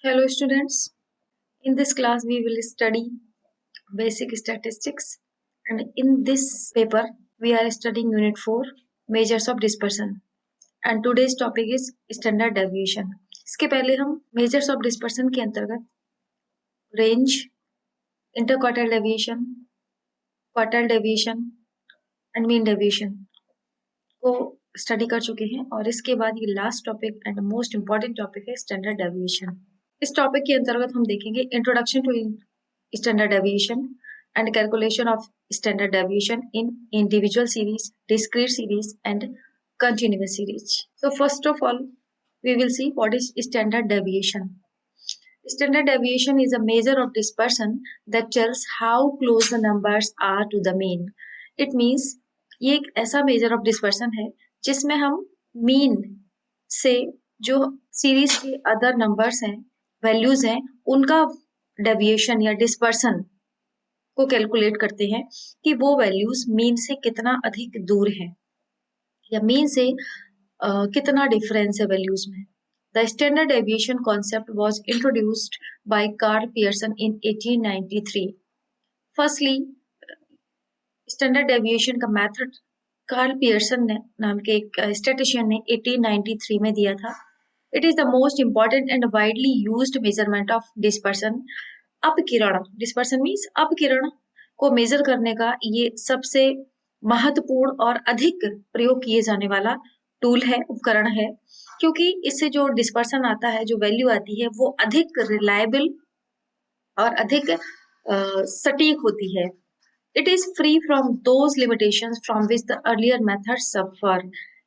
Hello students, in this class we will study basic statistics and in this paper we are studying unit 4 measures of dispersion and today's topic is standard deviation. इसके पहले हम measures of dispersion के अंतर्गत range, interquartile deviation, quartile deviation and mean deviation को study कर चुके हैं और इसके बाद ये last topic and most important topic है स्टैंडर्ड डेविएशन। इस टॉपिक के अंतर्गत हम देखेंगे introduction to standard deviation and calculation of standard deviation in individual series, discrete series and continuous series. So first of all, we will see what is standard deviation. Standard deviation is a measure of dispersion that tells how close the numbers are to the mean. It means ये एक ऐसा measure of dispersion है जिसमें हम mean से जो series के other numbers हैं, वैल्यूज हैं, उनका डेविएशन या डिस्पर्सन को कैलकुलेट करते हैं कि वो वैल्यूज मीन से कितना अधिक दूर है या मीन से कितना डिफरेंस है वैल्यूज में। The standard deviation concept was introduced by Karl Pearson in 1893। Firstly standard deviation का मेथड कार्ल पियर्सन ने नाम के एक स्टैटिशियन ने 1893 में दिया था। It is the most important and widely used measurement of dispersion. अपकिरण, डिस्पर्सन मीन्स अपकिरण को मेजर करने का ये सबसे महत्वपूर्ण और अधिक प्रयोग किए जाने वाला टूल है, उपकरण है, क्योंकि इससे जो डिस्पर्सन आता है, जो वैल्यू आती है, वो अधिक रिलायबल और अधिक सटीक होती है। It is free from those limitations from which the earlier methods suffer.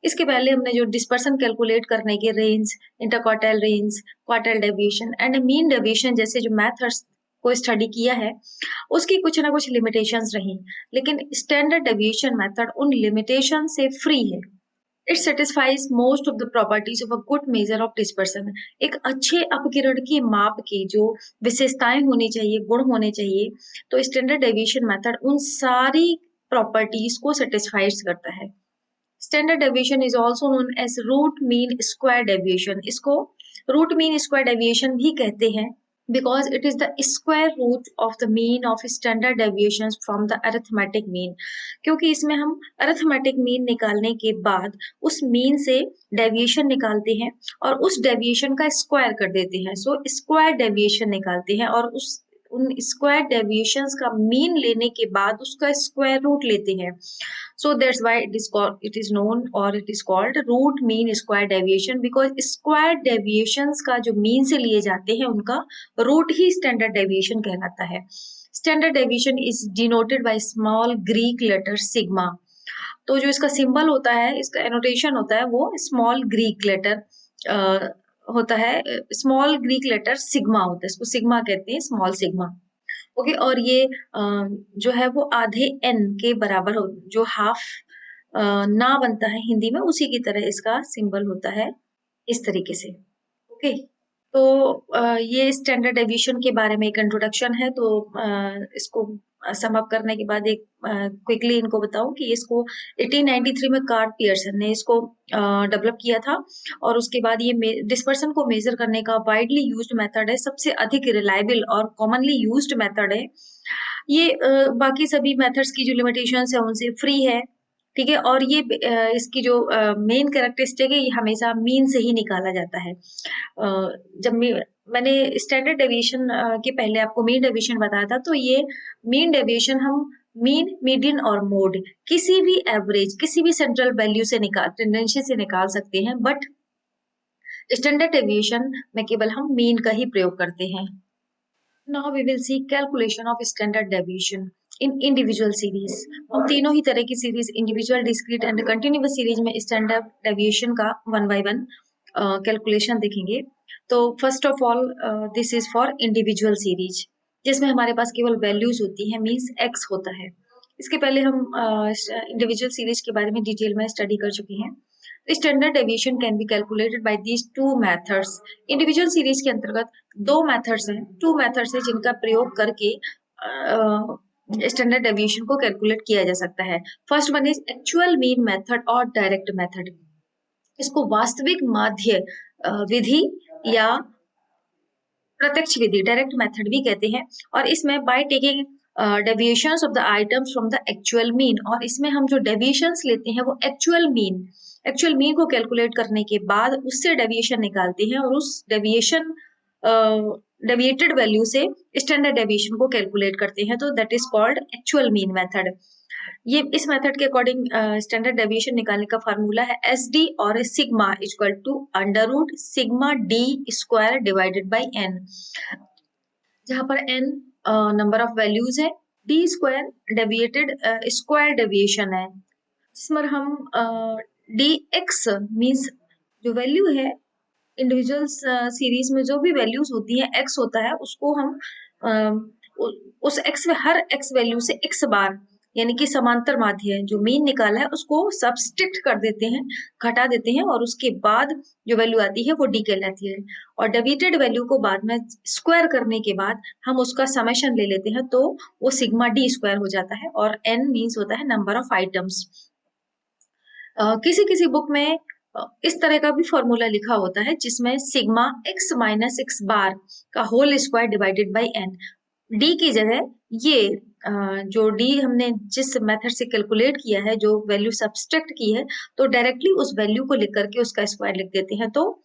इसके पहले हमने जो डिस्पर्सन कैलकुलेट करने के range, interquartile range, quartile deviation and mean deviation जैसे जो मेथड्स को स्टडी किया है, उसकी कुछ ना कुछ लिमिटेशंस रही, लेकिन स्टैंडर्ड डेविएशन मेथड उन लिमिटेशन से फ्री है। It satisfies most of the properties of a good measure of dispersion. एक अच्छे अपकिरण की माप की जो विशेषताएं होनी चाहिए, गुण होने चाहिए, तो स्टैंडर्ड डेविएशन मेथड उन सारी प्रॉपर्टीज को सेटिस्फाइज करता है। Standard deviation is also known as root mean square deviation. इसको रूट मीन स्क्वायर डेविएशन भी कहते हैं because it is the square root of the mean of standard deviations from the arithmetic mean. क्योंकि इसमें हम arithmetic mean निकालने के बाद उस mean से deviation निकालते हैं और उस deviation का square कर देते हैं, so square deviation निकालते हैं और उन स्क्वायर डेविएशंस का मीन लेने के बाद उसका स्क्वायर रूट लेते हैं। So that's why it is known or it is called root mean square deviation because square deviations का जो mean से लिए जाते हैं उनका रूट ही standard deviation कहलाता है। Standard deviation is denoted by small Greek letter sigma. तो जो इसका सिंबल होता है, इसका एनोटेशन होता है, वो स्मॉल ग्रीक लेटर होता है, स्मॉल ग्रीक लेटर सिग्मा होता है, इसको सिग्मा कहते हैं, स्मॉल सिग्मा। ओके, और ये जो है वो आधे एन के बराबर हो, जो हाफ ना बनता है हिंदी में, उसी की तरह इसका सिंबल होता है इस तरीके से। ओके, तो ये स्टैंडर्ड डेविएशन के बारे में एक इंट्रोडक्शन है, तो इसको सम अप करने के बाद एक क्विकली इनको बताऊं कि इसको 1893 में कार्ल पियर्सन ने इसको डेवलप किया था और उसके बाद ये डिस्पर्सन को मेजर करने का वाइडली यूज्ड मेथड है, सबसे अधिक रिलायबल और कॉमनली यूज्ड मेथड है ये। बाकी सभी मेथड्स की जो लिमिटेशंस है उनसे फ्री है, ठीक है, और ये इसकी जो मेन कैरेक्टरिस्टिक है, ये हमेशा मीन से ही निकाला जाता है। जब मैंने स्टैंडर्ड डेविएशन के पहले आपको मीन डेविएशन बताया था, तो ये मीन डेविएशन हम मीन, मीडियन और मोड किसी भी एवरेज, किसी भी सेंट्रल वैल्यू से टेंडेंसी से निकाल सकते हैं, बट स्टैंडर्ड डेविएशन में केवल हम मीन का ही प्रयोग करते हैं। Now we will see calculation of standard deviation in individual series. हम तीनों ही तरह की series, individual, discrete and continuous series में स्टैंडर्ड डेविएशन का 1 by 1 कैलकुलेशन देखेंगे। तो first of all this is for individual series, जिसमें हमारे पास केवल वैल्यूज होती हैं, मीन्स एक्स होता है। इसके पहले हम इंडिविजुअल सीरीज के बारे में डिटेल में स्टडी कर चुके हैं। Standard deviation can be calculated by these two methods. Individual series के अंतर्गत दो मेथड्स हैं, टू मेथड्स हैं जिनका प्रयोग करके स्टैंडर्ड डेविएशन को कैलकुलेट किया जा सकता है। First one is actual mean method और डायरेक्ट मेथड। इसको वास्तविक माध्य विधि या प्रत्यक्ष विधि, डायरेक्ट मेथड भी कहते हैं। और इसमें bye taking deviations of the items from the actual mean, और इसमें हम जो डेविएशंस लेते हैं वो एक्चुअल मीन को कैलकुलेट करने के बाद उससे डेविएशन निकालते हैं, और उस डेविएटेड वैल्यू से स्टैंडर्ड डेविएशन को कैलकुलेट करते हैं, तो that is called actual mean method. ये इस मेथड के अकॉर्डिंग स्टैंडर्ड डेविएशन निकालने का फार्मूला है एस डी और sigma equal to under root sigma D square divided by N, जहां पर एन नंबर ऑफ वैल्यूज है, D square deviated square deviation है, जिस पर हम डी एक्स मीन्स जो वैल्यू है इंडिविजुअल सीरीज में जो भी वैल्यूज होती है एक्स होता है, उसको हम उस एक्स में हर एक्स वैल्यू से एक्स बार यानी कि समांतर माध्य जो मीन निकाला है उसको सब्सट्रैक्ट कर देते हैं, घटा देते हैं, और उसके बाद जो वैल्यू आती है वो डी कहलाती है। और डेविएटेड वैल्यू को बाद में स्क्वायर करने के बाद हम उसका समेशन ले लेते हैं, तो वो सिग्मा डी स्क्वायर हो जाता है, और एन मीन्स होता है नंबर ऑफ आइटम्स। किसी किसी बुक में इस तरह का भी फॉर्मूला लिखा होता है जिसमें sigma X minus X bar का whole square divided by N, D की जगह ये जो डी हमने जिस मेथड से कैलकुलेट किया है, जो वैल्यू सब्सट्रैक्ट की है, तो डायरेक्टली उस वैल्यू को लिख करके उसका स्क्वायर लिख देते हैं, तो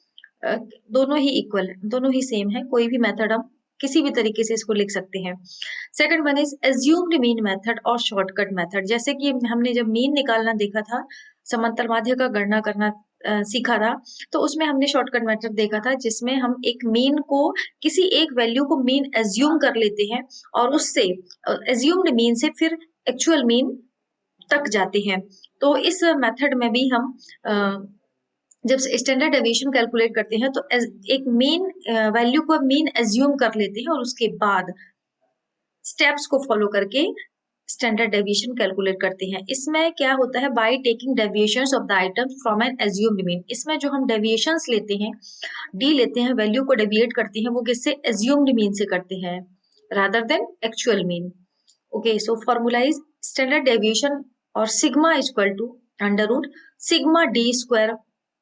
दोनों ही इक्वल है, दोनों ही सेम है, कोई भी मेथड हम किसी भी तरीके से इसको लिख सकते हैं। Second one is assumed mean method और शॉर्टकट मेथड। जैसे कि हमने जब मीन निकालना देखा था, समांतर माध्य का गणना करना सीखा था, तो उसमें हमने शॉर्टकट मेथड देखा था जिसमें हम एक मीन को, किसी एक वैल्यू को मीन एज्यूम कर लेते हैं और उससे एज्यूम्ड मीन से फिर एक्चुअल मीन तक जाते हैं। तो इस मेथड में भी हम जब स्टैंडर्ड डेविएशन कैलकुलेट करते हैं तो एक मीन वैल्यू को मीन एज्यूम कर लेते हैं और उसके बाद स्टेप्स को फॉलो करके स्टैंडर्ड डेविएशन कैलकुलेट करते हैं। इसमें क्या होता है, by taking deviations of the items from an assumed mean, इसमें जो हम डेविएशंस लेते हैं, डी लेते हैं, वैल्यू को डेविएट करते हैं, वो किससे, एज्यूम्ड मीन से करते हैं rather than actual mean. Okay, so formula is standard deviation और sigma equal to under root sigma D square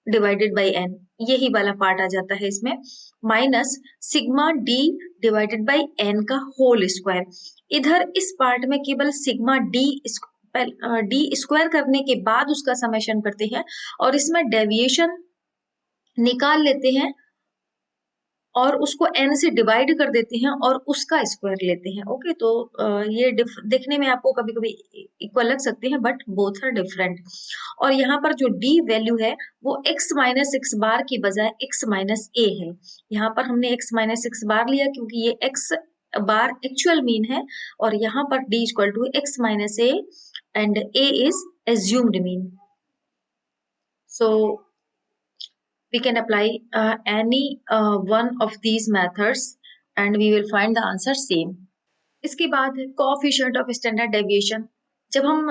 divided by N, यही वाला पार्ट आ जाता है इसमें, minus sigma D divided by N का होल स्क्वायर। इधर इस पार्ट में केवल सिग्मा डी स्क्वायर करने के बाद उसका समेशन करते हैं, और इसमें डेविएशन निकाल लेते हैं और उसको n से डिवाइड कर देते हैं और उसका स्क्वायर लेते हैं। ओके, तो ये देखने में आपको कभी कभी इक्वल लग सकते हैं, बट बोथ आर डिफरेंट। और यहाँ पर जो d वैल्यू है वो x माइनस एक्स बार की बजाय x माइनस ए है। यहाँ पर हमने x माइनस एक्स बार लिया क्योंकि ये x बार एक्चुअल मीन है, और यहाँ पर d equal to X minus A and a is assumed mean. So we can apply any one of these methods and we will find the answer same. इसके बाद है coefficient of standard deviation। जब हम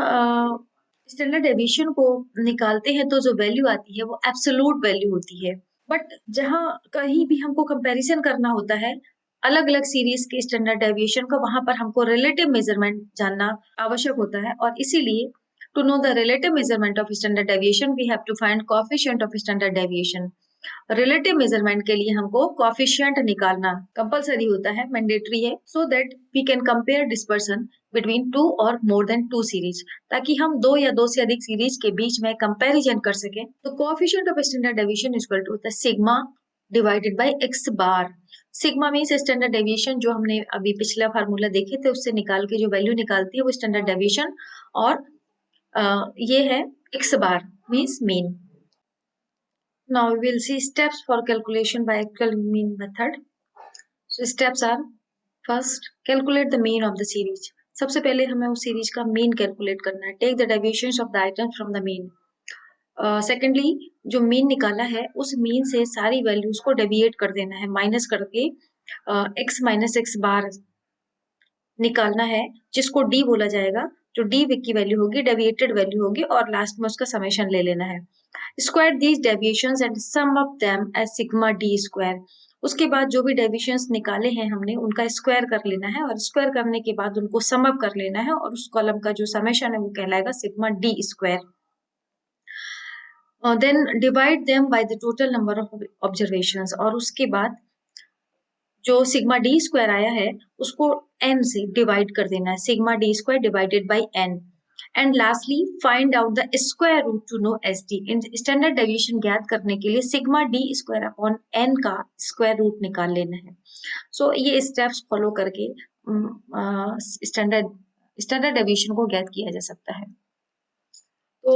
standard deviation को निकालते हैं तो जो वैल्यू आती है वो एब्सोल्यूट वैल्यू होती है, बट जहाँ कहीं भी हमको कंपैरिजन करना होता है अलग अलग सीरीज के स्टैंडर्ड डेविएशन का, वहां पर हमको रिलेटिव मेजरमेंट जानना आवश्यक होता है, और इसीलिए to know the relative measurement of standard deviation we have to find coefficient of standard deviation। Relative measurement के लिए हमको कोफिशिएंट निकालना कंपलसरी होता है, मैंडेटरी है, so that we can compare dispersion between two और मोर देन टू सीरीज, ताकि हम दो या दो से अधिक सीरीज के बीच में कंपैरिजन कर सकें। तो coefficient of standard deviation is equal to the sigma divided by X bar. Sigma means standard deviation, जो हमने अभी पिछला फार्मूला देखे थे उससे निकाल के जो वैल्यू निकालती है वो स्टैंडर्ड डेविएशन, और ये है X bar means mean. Now we will see steps for calculation by actual mean method. So steps are, first calculate the mean of the series। सबसे पहले हमें उस सीरीज का मीन कैलकुलेट करना है। Take the deviations of the items from the mean. Secondly जो mean निकाला है उस मीन से सारी वैल्यूज को डेविएट कर देना है, माइनस करके एक्स माइनस एक्स बार निकालना है, जिसको डी बोला जाएगा। जो डी की वैल्यू होगी डेविएटेड वैल्यू होगी, और लास्ट में उसका समेशन ले लेना है। Square these deviations and sum up them as sigma D square. उसके बाद जो भी डेविएशंस निकाले हैं हमने उनका स्क्वायर कर लेना है, और स्क्वायर करने के बाद उनको सम अप कर लेना है, और उस कॉलम का जो समेशन है वो कहलाएगा sigma D square. Then divide them by the total number of observations, और उसके बाद जो सिग्मा डी स्क्वायर आया है उसको n से डिवाइड कर देना है, sigma D square divided by n। And lastly find out the square root to know S D. Standard deviation ज्ञात करने के लिए sigma D square upon n का स्क्वायर रूट निकाल लेना है। सो ये स्टेप्स फॉलो करके स्टैंडर्ड डेविएशन को ज्ञात किया जा सकता है। तो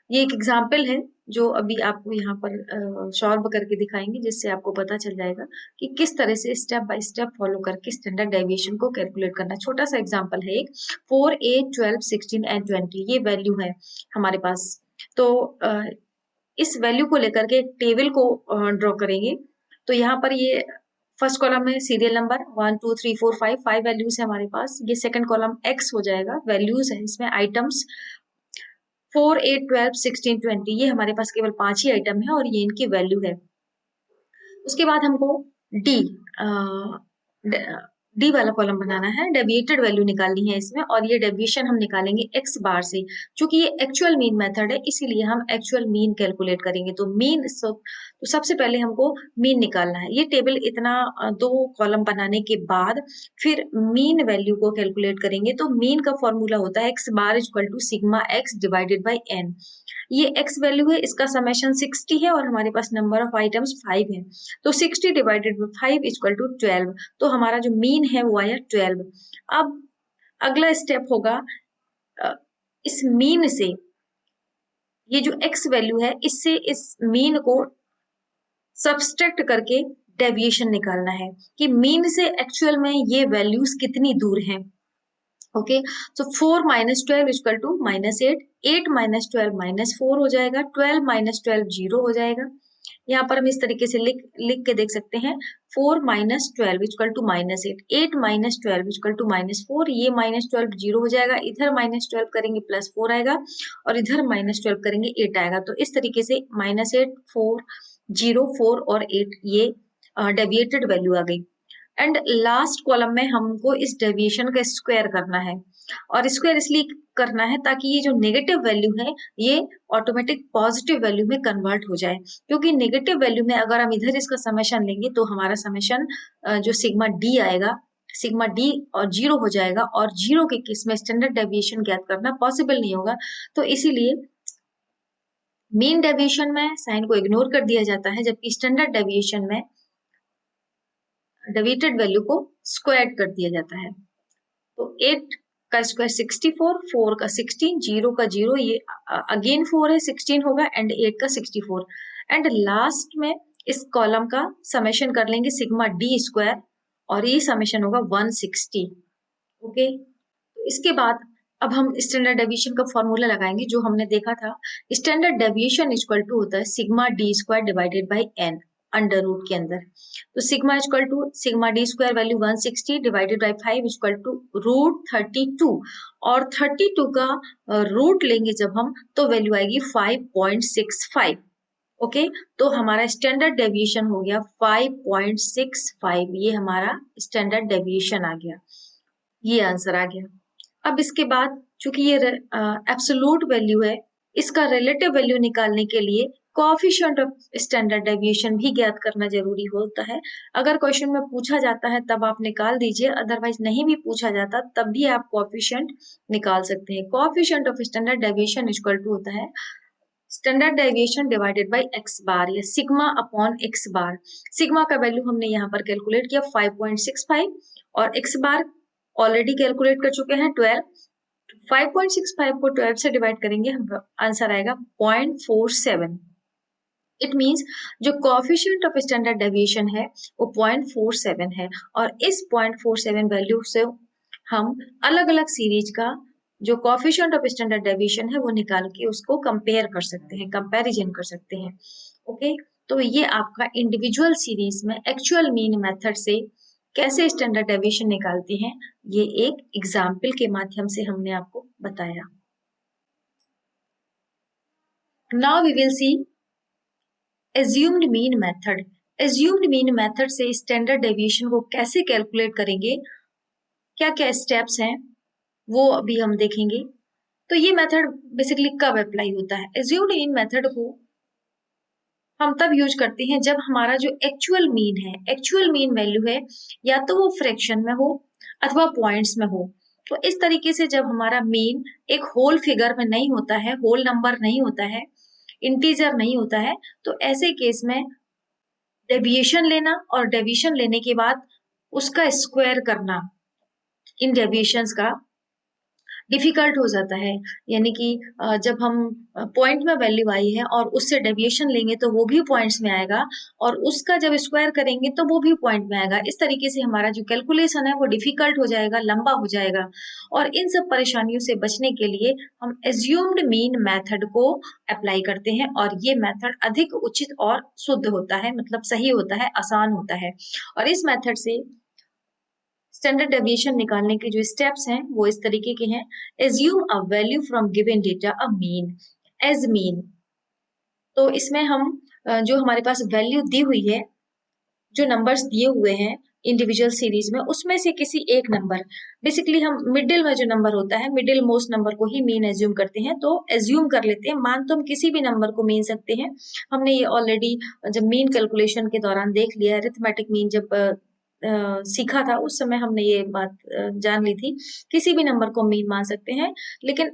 ये एक एग्जाम्पल है जो अभी आपको यहाँ पर सॉल्व करके दिखाएंगे, जिससे आपको पता चल जाएगा कि किस तरह से स्टेप बाय स्टेप फॉलो करके स्टैंडर्ड डेविएशन को कैलकुलेट करना। छोटा सा एग्जाम्पल है एक 4, 8, 12, 16 एंड 20 ये वैल्यू है हमारे पास। तो इस वैल्यू को लेकर के टेबल को ड्रॉ करेंगे। तो यहाँ पर ये फर्स्ट कॉलम में सीरियल नंबर 1 2 3 4 5 वैल्यूज है हमारे पास। ये सेकंड कॉलम एक्स हो जाएगा, वैल्यूज है इसमें आइटम्स 4, 8, 12, 16, 20 ये हमारे पास केवल 5 ही आइटम है और ये इनकी वैल्यू है। उसके बाद हमको डी वाला कॉलम बनाना है, डेविएटेड वैल्यू निकालनी है इसमें, और ये डेविएशन हम निकालेंगे एक्स बार से। क्योंकि ये एक्चुअल मीन मेथड है इसीलिए हम एक्चुअल मीन कैलकुलेट करेंगे। तो तो सबसे पहले हमको मीन निकालना है। ये टेबल इतना 2 कॉलम बनाने के बाद फिर मीन वैल्यू को कैलकुलेट करेंगे। तो मीन का फॉर्मूला होता है X bar equal to sigma X divided by N. ये x वैल्यू है, इसका समेशन 60 है और हमारे पास नंबर ऑफ आइटम्स 5 है। तो 60 डिवाइडेड बाई 5 इक्वल टू 12। तो हमारा जो मीन है वो आया 12। अब अगला स्टेप होगा इस मीन से ये जो x वैल्यू है इससे इस मीन को सब्सट्रैक्ट करके डेविएशन निकालना है कि मीन से एक्चुअल में ये वैल्यूज कितनी दूर हैं। Okay, so 4 minus 12 equal to -8, 8 minus 12 -4 हो जाएगा, 12 माइनस 12 0 हो जाएगा। यहाँ पर हम इस तरीके से लिख के देख सकते हैं 4 minus 12 equal to -8, 8 minus 12 equal to -4, ये -12 0 हो जाएगा, इधर -12 करेंगे +4 आएगा और इधर -12 करेंगे 8 आएगा। तो इस तरीके से -8, 4, 0, 4 और 8 ये डेविएटेड वैल्यू आ गई। एंड लास्ट कॉलम में हमको इस डेविएशन का स्क्वायर करना है, और स्क्वायर इसलिए करना है ताकि ये जो नेगेटिव वैल्यू है ये ऑटोमेटिक पॉजिटिव वैल्यू में कन्वर्ट हो जाए। क्योंकि नेगेटिव वैल्यू में अगर हम इधर इसका समेशन लेंगे तो हमारा समेशन जो सिग्मा डी आएगा, सिग्मा डी और 0 हो जाएगा, और 0 के केस में स्टैंडर्ड डेविएशन ज्ञात करना पॉसिबल नहीं होगा। तो इसीलिए मीन डेविएशन में साइन को इग्नोर कर दिया जाता है, जबकि स्टैंडर्ड डेविएशन में डेविएटेड वैल्यू को स्क्वायर कर दिया जाता है। तो 8 का स्क्वायर 64, 4 का 16, 0 का 0, ये अगेन 4 है 16 होगा, एंड 8 का 64। एंड लास्ट में इस कॉलम का समेशन कर लेंगे सिग्मा डी स्क्वायर और ये समेशन होगा 160। ओके, तो इसके बाद अब हम स्टैंडर्ड डेविएशन का फॉर्मूला लगाएंगे जो हमने देखा था। स्टैंडर्ड डेविएशन इक्वल टू होता है sigma D square divided by N under root के अंदर। तो sigma equal to sigma D square value 160 divided by 5 equal to root 32, और 32 का रूट लेंगे जब हम तो वैल्यू आएगी 5.65। ओके, तो हमारा स्टैंडर्ड डेविएशन हो गया 5.65। ये हमारा स्टैंडर्ड डेविएशन आ गया, ये आंसर आ गया। अब इसके बाद चूंकि ये एब्सोल्यूट वैल्यू है, इसका रिलेटिव वैल्यू निकालने के लिए कोएफिशिएंट ऑफ स्टैंडर्ड डेविएशन भी ज्ञात करना जरूरी होता है। अगर क्वेश्चन में पूछा जाता है तब आप निकाल दीजिए, अदरवाइज नहीं भी पूछा जाता तब भी आप कोएफिशिएंट निकाल सकते हैं। Coefficient of standard deviation equal to होता है standard deviation divided by X bar या sigma upon X bar. Sigma का वैल्यू हमने यहाँ पर कैलकुलेट किया 5.65 और एक्स बार ऑलरेडी कैलकुलेट कर चुके हैं 12। 5.65 को 12 से डिवाइड करेंगे, आंसर आएगा 0.47। इट मींस जो कोएफिशिएंट ऑफ स्टैंडर्ड डेविएशन है वो 0.47 है, और इस 0.47 वैल्यू से हम अलग अलग सीरीज का जो कोएफिशिएंट ऑफ स्टैंडर्ड डेविएशन है वो निकाल के उसको कंपेयर कर सकते हैं, कंपैरिजन कर सकते हैं। ओके, तो ये आपका इंडिविजुअल सीरीज में एक्चुअल मीन मेथड से कैसे स्टैंडर्ड डेविएशन निकालते हैं ये एक एग्जाम्पल के माध्यम से हमने आपको बताया। Now we will see assumed mean method. Assumed mean method से स्टैंडर्ड डेविएशन को कैसे कैलकुलेट करेंगे, क्या क्या स्टेप्स हैं वो अभी हम देखेंगे। तो ये मेथड बेसिकली कब अप्लाई होता है? एज्यूम्ड मीन मेथड को हम तब यूज करते हैं जब हमारा जो एक्चुअल मीन है, एक्चुअल मीन वैल्यू है, या तो वो फ्रैक्शन में हो अथवा पॉइंट्स में हो। तो इस तरीके से जब हमारा मीन एक होल फिगर में नहीं होता है, होल नंबर नहीं होता है, इंटीजर नहीं होता है, तो ऐसे केस में डेविएशन लेना और डेविएशन लेने के बाद उसका स्क्वायर करना इन डेविएशंस का डिफिकल्ट हो जाता है। यानी कि जब हम पॉइंट में वैल्यू आई है और उससे डेविएशन लेंगे तो वो भी पॉइंट्स में आएगा, और उसका जब स्क्वायर करेंगे तो वो भी पॉइंट में आएगा। इस तरीके से हमारा जो कैलकुलेशन है वो डिफिकल्ट हो जाएगा, लंबा हो जाएगा। और इन सब परेशानियों से बचने के लिए हम एज्यूम्ड मीन मेथड को अप्लाई करते हैं, और ये मेथड अधिक उचित और शुद्ध होता है, मतलब सही होता है, आसान होता है। और इस मेथड से स्टैंडर्ड डेविएशन निकालने के जो स्टेप्स हैं वो इस तरीके के हैं। Assume a value from given data a mean as mean. तो इसमें हम जो हमारे पास वैल्यू दी हुई है, जो नंबर्स दिए हुए हैं इंडिविजुअल सीरीज में, उसमें से किसी एक नंबर, बेसिकली हम मिडिल में जो नंबर होता है, मिडिल मोस्ट नंबर को ही मीन एज्यूम करते हैं। तो एज्यूम कर लेते हैं, मान तो हम किसी भी नंबर को मीन सकते हैं। हमने ये ऑलरेडी जब मीन कैलकुलेशन के दौरान देख लिया, अरिथमेटिक मीन जब सीखा था उस समय हमने ये बात जान ली थी। किसी भी नंबर को मीन मान सकते हैं, लेकिन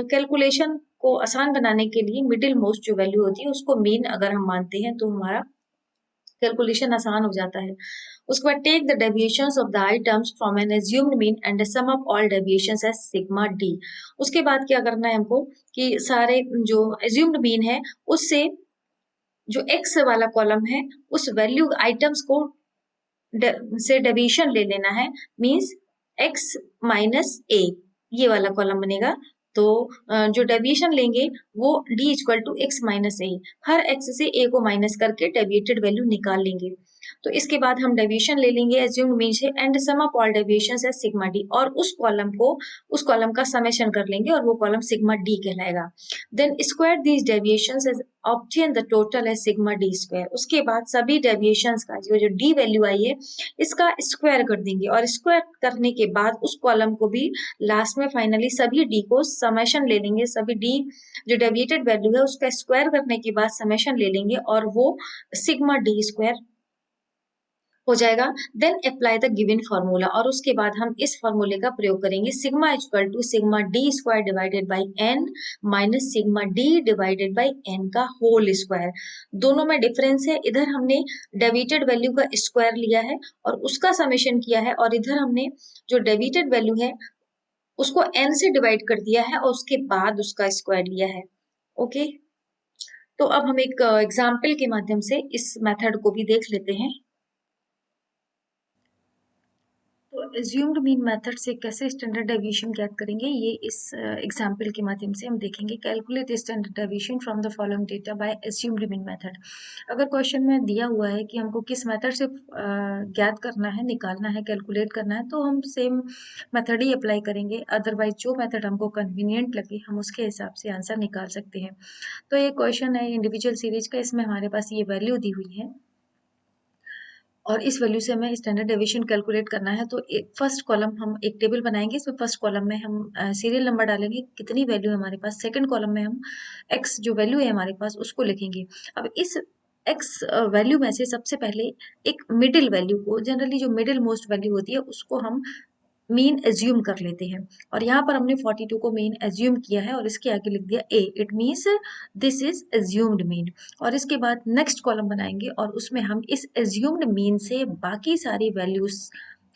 कैलकुलेशन को आसान बनाने के लिए मिडिल मोस्ट जो वैल्यू होती है उसको मीन अगर हम मानते हैं तो हमारा कैलकुलेशन आसान हो जाता है। उसके बाद take the deviations of the items from an assumed mean and sum up all deviations as sigma D. उसके बाद क्या करना है हमको कि सारे जो एज्यूम्ड मीन है उससे जो एक्स वाला कॉलम है उस वैल्यू आइटम्स को से डेविएशन ले लेना है, मीन्स एक्स माइनस ए, ये वाला कॉलम बनेगा। तो जो डेविएशन लेंगे वो d equal to X minus A, हर एक्स से ए को माइनस करके डेविएटेड वैल्यू निकाल लेंगे। तो इसके बाद हम डेविएशन ले लेंगे एज्यूम्ड मीन से and sum up all deviations as sigma D, और उस कॉलम का समेशन कर लेंगे और वो कॉलम सिग्मा डी कहलाएगा। Then square these deviations as obtain the total as sigma D square. उसके बाद सभी डेविएशंस का जो डी वैल्यू आई है इसका स्क्वायर कर देंगे, और स्क्वायर करने के बाद उस कॉलम को भी लास्ट में फाइनली सभी डी को समेशन ले लेंगे, सभी डी जो डेविएटेड वैल्यू है उसका स्क्वायर करने के बाद समेशन ले लेंगे और वो सिग्मा डी स्क्वायर हो जाएगा। Then apply the given formula, और उसके बाद हम इस फॉर्मूले का प्रयोग करेंगे, sigma equal to sigma D square divided by N minus sigma D divided by N का होल स्क्वायर। दोनों में डिफरेंस है, इधर हमने डेविएटेड वैल्यू का स्क्वायर लिया है और उसका समेशन किया है, और इधर हमने जो डेविएटेड वैल्यू है उसको एन से डिवाइड कर दिया है और उसके बाद उसका स्क्वायर लिया है। ओके, तो अब हम एक एग्जाम्पल के माध्यम से इस मेथड को भी देख लेते हैं। तो एज्यूम्ड मीन मेथड से कैसे स्टैंडर्ड डेविएशन ज्ञात करेंगे, ये इस एग्जाम्पल के माध्यम से हम देखेंगे। Calculate standard deviation from the following data bye assumed mean method. अगर क्वेश्चन में दिया हुआ है कि हमको किस मेथड से ज्ञात करना है, निकालना है, कैलकुलेट करना है, तो हम सेम मेथड ही अप्लाई करेंगे। अदरवाइज जो मेथड हमको कन्वीनियंट लगे हम उसके हिसाब से आंसर निकाल सकते हैं। तो ये क्वेश्चन है इंडिविजुअल सीरीज का, इसमें हमारे पास ये वैल्यू दी हुई है और इस वैल्यू से हमें स्टैंडर्ड डेविएशन कैलकुलेट करना है। तो फर्स्ट कॉलम हम एक टेबल बनाएंगे, इसमें फर्स्ट कॉलम में हम सीरियल नंबर डालेंगे, कितनी वैल्यू है हमारे पास। सेकंड कॉलम में हम एक्स जो वैल्यू है हमारे पास उसको लिखेंगे। अब इस एक्स वैल्यू में से सबसे पहले एक मिडिल वैल्यू को, जनरली जो मिडिल मोस्ट वैल्यू होती है उसको हम मीन एज्यूम कर लेते हैं, और यहाँ पर हमने 42 को मीन एज्यूम किया है और इसके आगे लिख दिया A, it means this is assumed mean. और इसके बाद नेक्स्ट कॉलम बनाएंगे और उसमें हम इस एज्यूम्ड मीन से बाकी सारी वैल्यूज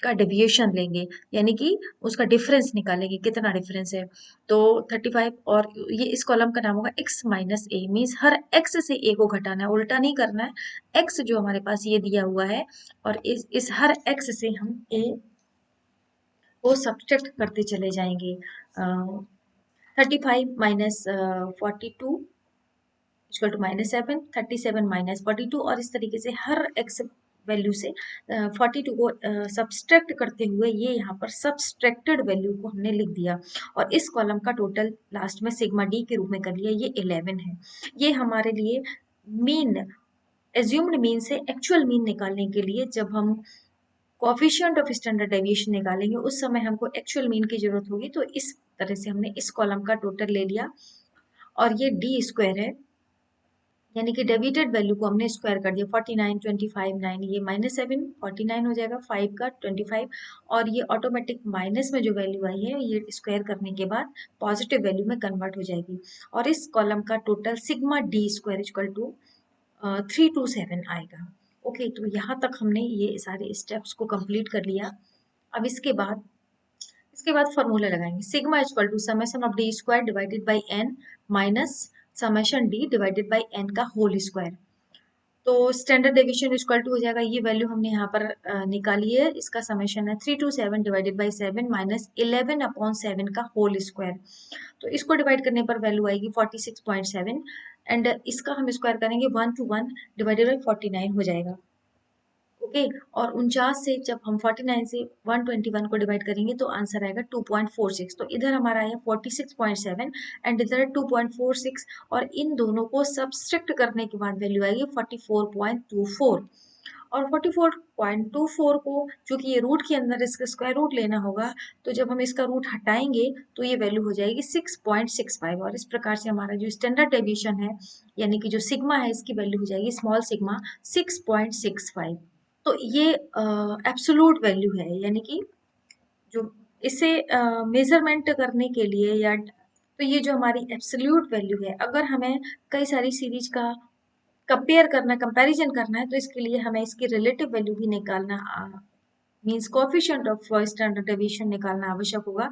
का डेविएशन लेंगे, यानी कि उसका डिफरेंस निकालेंगे, कितना डिफरेंस है। तो 35, और ये इस कॉलम का नाम होगा एक्स माइनस ए, मीन्स हर एक्स से ए को घटाना है, उल्टा नहीं करना है। एक्स जो हमारे पास ये दिया हुआ है और इस हर एक्स से हम ए वो सब्ट्रैक्ट करते चले जाएंगे। 35 माइनस 42 इक्वल टू -7, 37 माइनस 42, और इस तरीके से हर एक्स वैल्यू से 42 को सब्सट्रैक्ट करते हुए ये यहाँ पर सब्सट्रैक्टेड वैल्यू को हमने लिख दिया, और इस कॉलम का टोटल लास्ट में सिग्मा डी के रूप में कर लिया, ये 11 है। ये हमारे लिए मीन, एज्यूम्ड मीन से एक्चुअल मीन निकालने के लिए जब हम कोफिशिएंट ऑफ स्टैंडर्ड डेविएशन निकालेंगे उस समय हमको एक्चुअल मीन की जरूरत होगी। तो इस तरह से हमने इस कॉलम का टोटल ले लिया, और ये डी स्क्वायर है, यानी कि डेबिटेड वैल्यू को हमने स्क्वायर कर दिया 49 25 9 ये -7 49 हो जाएगा 5 का 25 और ये ऑटोमेटिक माइनस में जो वैल्यू आई है ये स्क्वायर करने के बाद पॉजिटिव वैल्यू में कन्वर्ट हो जाएगी और इस कॉलम का total sigma D square equal to 327 आएगा। ओके, तो यहाँ तक हमने ये सारे स्टेप्स को कंप्लीट कर लिया। अब इसके बाद फॉर्मूला लगाएंगे sigma equal to summation of D square divided by N minus summation D divided by N का होल स्क्वायर। तो स्टैंडर्ड डेविएशन इक्वल टू हो जाएगा, ये वैल्यू हमने यहाँ पर निकाली है, इसका समेशन है 327 डिवाइडेड बाई 7 माइनस 11/7 का होल स्क्वायर। तो इसको डिवाइड करने पर वैल्यू आएगी 46.7 एंड इसका हम स्क्वायर करेंगे 1 to 1 डिवाइडेड बाई 49 हो जाएगा। ओके, और 49 से जब हम 49 से 121 को डिवाइड करेंगे तो आंसर आएगा 2.46। तो इधर हमारा आया 46.7 एंड इधर 2.46 और इन दोनों को सब्सट्रैक्ट करने के बाद वैल्यू आएगी 44.24 और 44.24 को चूंकि ये रूट के अंदर इसका स्क्वायर रूट लेना होगा तो जब हम इसका रूट हटाएंगे तो ये वैल्यू हो जाएगी 6.65 और इस प्रकार से हमारा जो स्टैंडर्ड डेविएशन है यानी कि जो सिग्मा है इसकी वैल्यू हो जाएगी स्मॉल सिग्मा 6.65। तो ये एब्सोलूट वैल्यू है यानी कि जो इसे मेजरमेंट करने के लिए या तो ये जो हमारी एब्सोल्यूट वैल्यू है अगर हमें कई सारी सीरीज का कंपैरिजन करना है तो इसके लिए हमें इसकी रिलेटिव वैल्यू भी निकालना means coefficient of standard deviation निकालना आवश्यक होगा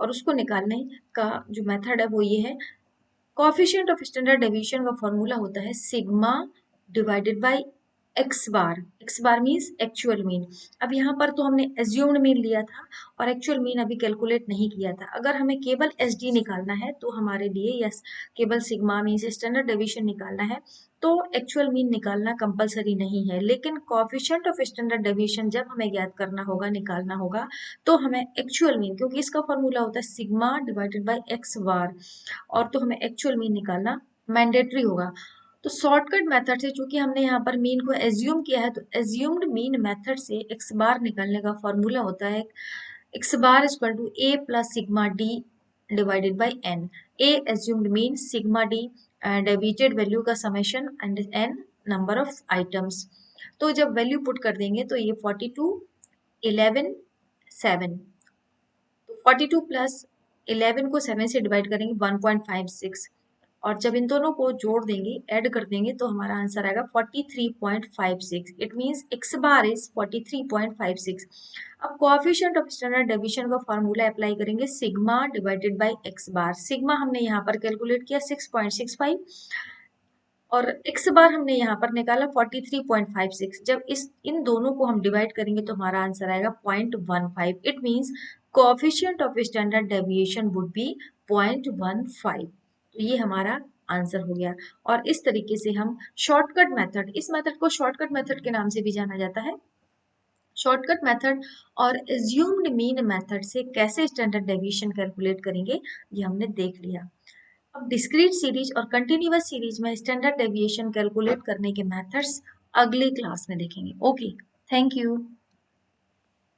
और उसको निकालने का जो मेथड है वो ये है। कोएफिशिएंट ऑफ स्टैंडर्ड डेविएशन का फॉर्मूला होता है sigma divided by X bar means actual mean. अब यहाँ पर तो हमने एज्यूम्ड मीन लिया था और एक्चुअल मीन अभी कैलकुलेट नहीं किया था। अगर हमें केवल एस डी निकालना है तो हमारे लिए यस केवल सिग्मा मीन्स स्टैंडर्ड डेविएशन निकालना है तो एक्चुअल मीन निकालना कंपलसरी नहीं है, लेकिन कोएफिशिएंट ऑफ स्टैंडर्ड डेविएशन जब हमें ज्ञात करना होगा निकालना होगा तो हमें एक्चुअल मीन, क्योंकि इसका फॉर्मूला होता है सिग्मा डिवाइडेड बाय एक्स बार और तो हमें एक्चुअल मीन निकालना मैंडेटरी होगा। तो शॉर्टकट मेथड से चूंकि हमने यहाँ पर मीन को एज्यूम किया है तो एज्यूम्ड मीन मेथड से एक्स बार निकालने का फॉर्मूला होता है X bar equal to A plus sigma D divided by N. A assumed mean, sigma D डेबिटेड वैल्यू का summation and N number of items. तो जब वैल्यू पुट कर देंगे तो ये 42 11 7 तो 42 प्लस 11 को 7 से डिवाइड करेंगे 1.56 और जब इन दोनों को जोड़ देंगे ऐड कर देंगे तो हमारा आंसर आएगा 43.56। It means x bar is 43.56। अब कोएफिशिएंट ऑफ स्टैंडर्ड डेविएशन का फार्मूला अप्लाई करेंगे sigma divided by X bar. Sigma हमने यहाँ पर कैलकुलेट किया 6.65 और एक्स बार हमने यहाँ पर निकाला 43.56। जब इन दोनों को हम डिवाइड करेंगे तो हमारा आंसर आएगा 0.15। It means coefficient of standard deviation would be 0.15। तो ये हमारा आंसर हो गया। और इस तरीके से हम शॉर्टकट मेथड, इस मेथड को शॉर्टकट मेथड के नाम से भी जाना जाता है। शॉर्टकट मेथड और एज्यूम्ड मीन मेथड से कैसे स्टैंडर्ड डेविएशन कैलकुलेट करेंगे ये हमने देख लिया। अब डिस्क्रीट सीरीज और कंटिन्यूअस सीरीज में स्टैंडर्ड डेविएशन कैलकुलेट करने के मेथड्स अगली क्लास में देखेंगे। Okay, thank you.